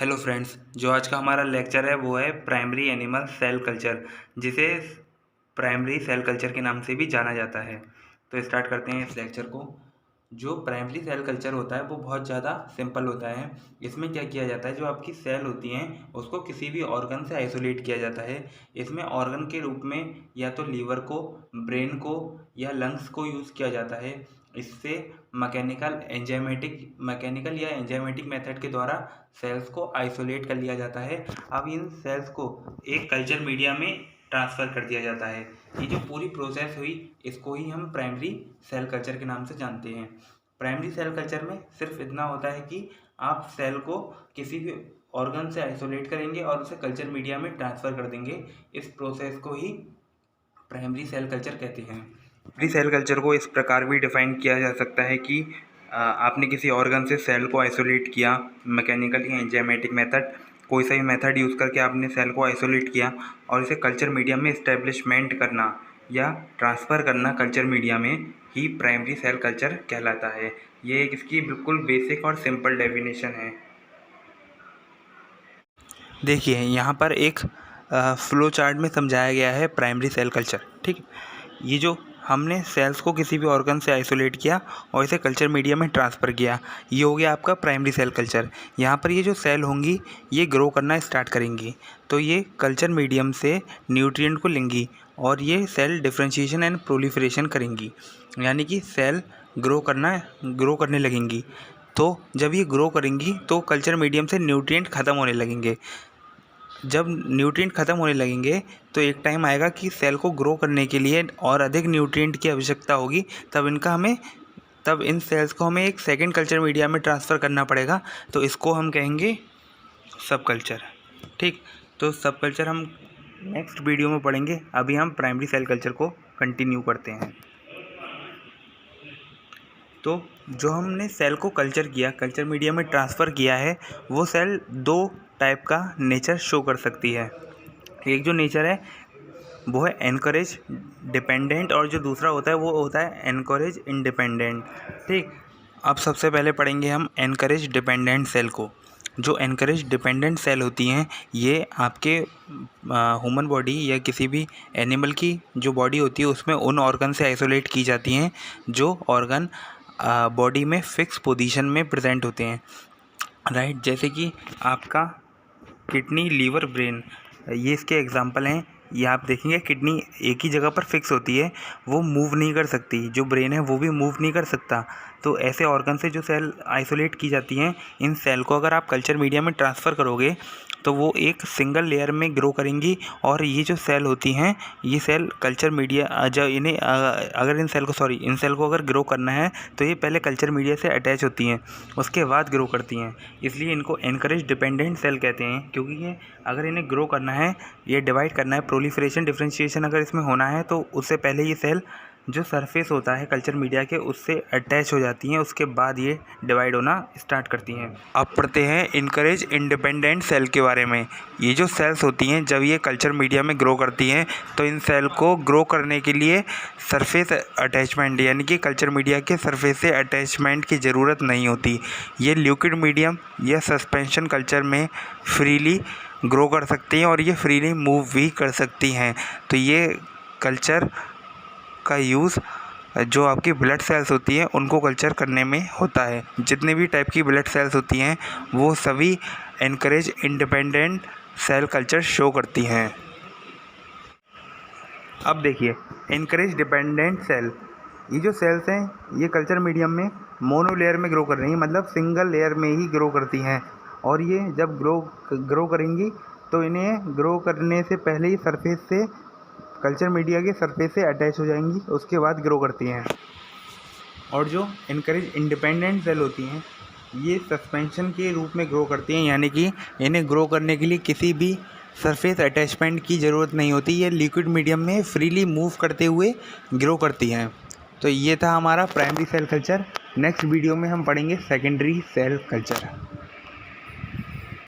Hello friends, जो आज का हमारा लेक्चर है वो है प्राइमरी एनिमल सेल कल्चर, जिसे प्राइमरी सेल कल्चर के नाम से भी जाना जाता है। तो स्टार्ट करते हैं इस लेक्चर को। जो प्राइमरी सेल कल्चर होता है वो बहुत ज़्यादा सिंपल होता है। इसमें क्या किया जाता है, जो आपकी सेल होती हैं उसको किसी भी ऑर्गन से आइसोलेट किया जाता है। इसमें ऑर्गन के रूप में या तो लीवर को, ब्रेन को या लंग्स को यूज़ किया जाता है। इससे मैकेनिकल या एंजाइमेटिक मेथड के द्वारा सेल्स को आइसोलेट कर लिया जाता है। अब इन सेल्स को एक कल्चर मीडिया में ट्रांसफ़र कर दिया जाता है। ये जो पूरी प्रोसेस हुई इसको ही हम प्राइमरी सेल कल्चर के नाम से जानते हैं। प्राइमरी सेल कल्चर में सिर्फ इतना होता है कि आप सेल को किसी भी ऑर्गन से आइसोलेट करेंगे और उसे कल्चर मीडिया में ट्रांसफ़र कर देंगे। इस प्रोसेस को ही प्राइमरी सेल कल्चर कहते हैं। प्राइमरी सेल कल्चर को इस प्रकार भी डिफाइन किया जा सकता है कि आपने किसी ऑर्गन से सेल को आइसोलेट किया, मैकेनिकल या एंजाइमेटिक मेथड, कोई सा भी मेथड यूज़ करके आपने सेल को आइसोलेट किया और इसे कल्चर मीडिया में इस्टेब्लिशमेंट करना या ट्रांसफ़र करना कल्चर मीडिया में ही प्राइमरी सेल कल्चर कहलाता है। ये एक इसकी बिल्कुल बेसिक और सिंपल डेफिनेशन है। देखिए यहाँ पर एक फ्लो चार्ट में समझाया गया है प्राइमरी सेल कल्चर। ठीक है, ये जो हमने सेल्स को किसी भी ऑर्गन से आइसोलेट किया और इसे कल्चर मीडिया में ट्रांसफ़र किया, ये हो गया आपका प्राइमरी सेल कल्चर। यहाँ पर ये जो सेल होंगी ये ग्रो करना स्टार्ट करेंगी, तो ये कल्चर मीडियम से न्यूट्रिएंट को लेंगी और ये सेल डिफरेंशिएशन एंड प्रोलिफरेशन करेंगी, यानी कि सेल ग्रो करने लगेंगी। तो जब ये ग्रो करेंगी तो कल्चर मीडियम से न्यूट्रिएंट ख़त्म होने लगेंगे। जब न्यूट्रिएंट ख़त्म होने लगेंगे तो एक टाइम आएगा कि सेल को ग्रो करने के लिए और अधिक न्यूट्रिएंट की आवश्यकता होगी। तब इन सेल्स को हमें एक सेकंड कल्चर मीडिया में ट्रांसफ़र करना पड़ेगा, तो इसको हम कहेंगे सब कल्चर। ठीक, तो सब कल्चर हम नेक्स्ट वीडियो में पढ़ेंगे। अभी हम प्राइमरी सेल कल्चर को कंटिन्यू करते हैं। तो जो हमने सेल को कल्चर मीडिया में ट्रांसफ़र किया है, वो सेल दो टाइप का नेचर शो कर सकती है। एक जो नेचर है वो है एनकरेज डिपेंडेंट और जो दूसरा होता है वो होता है एनकरेज इंडिपेंडेंट। ठीक, अब सबसे पहले पढ़ेंगे हम एनकरेज डिपेंडेंट सेल को। जो एनकरेज डिपेंडेंट सेल होती हैं ये आपके ह्यूमन बॉडी या किसी भी एनिमल की जो बॉडी होती है उसमें उन ऑर्गन से आइसोलेट की जाती हैं जो ऑर्गन बॉडी में फिक्स पोजीशन में प्रेजेंट होते हैं। राइट, जैसे कि आपका किडनी, लीवर, ब्रेन, ये इसके एग्जांपल हैं। ये आप देखेंगे किडनी एक ही जगह पर फिक्स होती है, वो मूव नहीं कर सकती। जो ब्रेन है वो भी मूव नहीं कर सकता। तो ऐसे ऑर्गन से जो सेल आइसोलेट की जाती हैं, इन सेल को अगर आप कल्चर मीडिया में ट्रांसफ़र करोगे तो वो एक सिंगल लेयर में ग्रो करेंगी। और ये जो सेल होती हैं ये सेल कल्चर मीडिया जब इन्हें अगर इन सेल को अगर ग्रो करना है तो ये पहले कल्चर मीडिया से अटैच होती हैं, उसके बाद ग्रो करती हैं। इसलिए इनको एनकरेज डिपेंडेंट सेल कहते हैं, क्योंकि ये अगर इन्हें ग्रो करना है, ये डिवाइड करना है, प्रोलिफरेशन डिफरेंशिएशन अगर इसमें होना है तो उससे पहले ये सेल जो सरफेस होता है कल्चर मीडिया के उससे अटैच हो जाती हैं, उसके बाद ये डिवाइड होना स्टार्ट करती हैं। अब पढ़ते हैं इनकरेज इंडिपेंडेंट सेल के बारे में। ये जो सेल्स होती हैं जब ये कल्चर मीडिया में ग्रो करती हैं तो इन सेल को ग्रो करने के लिए सरफेस अटैचमेंट यानी कि कल्चर मीडिया के सरफेस से अटैचमेंट की ज़रूरत नहीं होती। ये लिक्विड मीडियम या सस्पेंशन कल्चर में फ्रीली ग्रो कर सकती हैं और ये फ्रीली मूव भी कर सकती हैं। तो ये कल्चर का यूज़ जो आपकी ब्लड सेल्स होती हैं उनको कल्चर करने में होता है। जितने भी टाइप की ब्लड सेल्स होती हैं वो सभी encourage independent cell culture show करती हैं। अब देखिए एनकरेज डिपेंडेंट सेल, ये जो सेल्स हैं ये कल्चर मीडियम में मोनो लेयर में ग्रो कर रही हैं, मतलब सिंगल लेयर में ही ग्रो करती हैं। और ये जब ग्रो करेंगी तो इन्हें ग्रो करने से पहले ही सरफेस से कल्चर मीडिया के सरफेस से अटैच हो जाएंगी, उसके बाद ग्रो करती हैं। और जो एनकरेज इंडिपेंडेंट सेल होती हैं ये सस्पेंशन के रूप में ग्रो करती हैं, यानी कि इन्हें ग्रो करने के लिए किसी भी सरफेस अटैचमेंट की ज़रूरत नहीं होती। ये लिक्विड मीडियम में फ्रीली मूव करते हुए ग्रो करती हैं। तो ये था हमारा primary cell culture. Next video में हम पढ़ेंगे सेकेंडरी सेल कल्चर।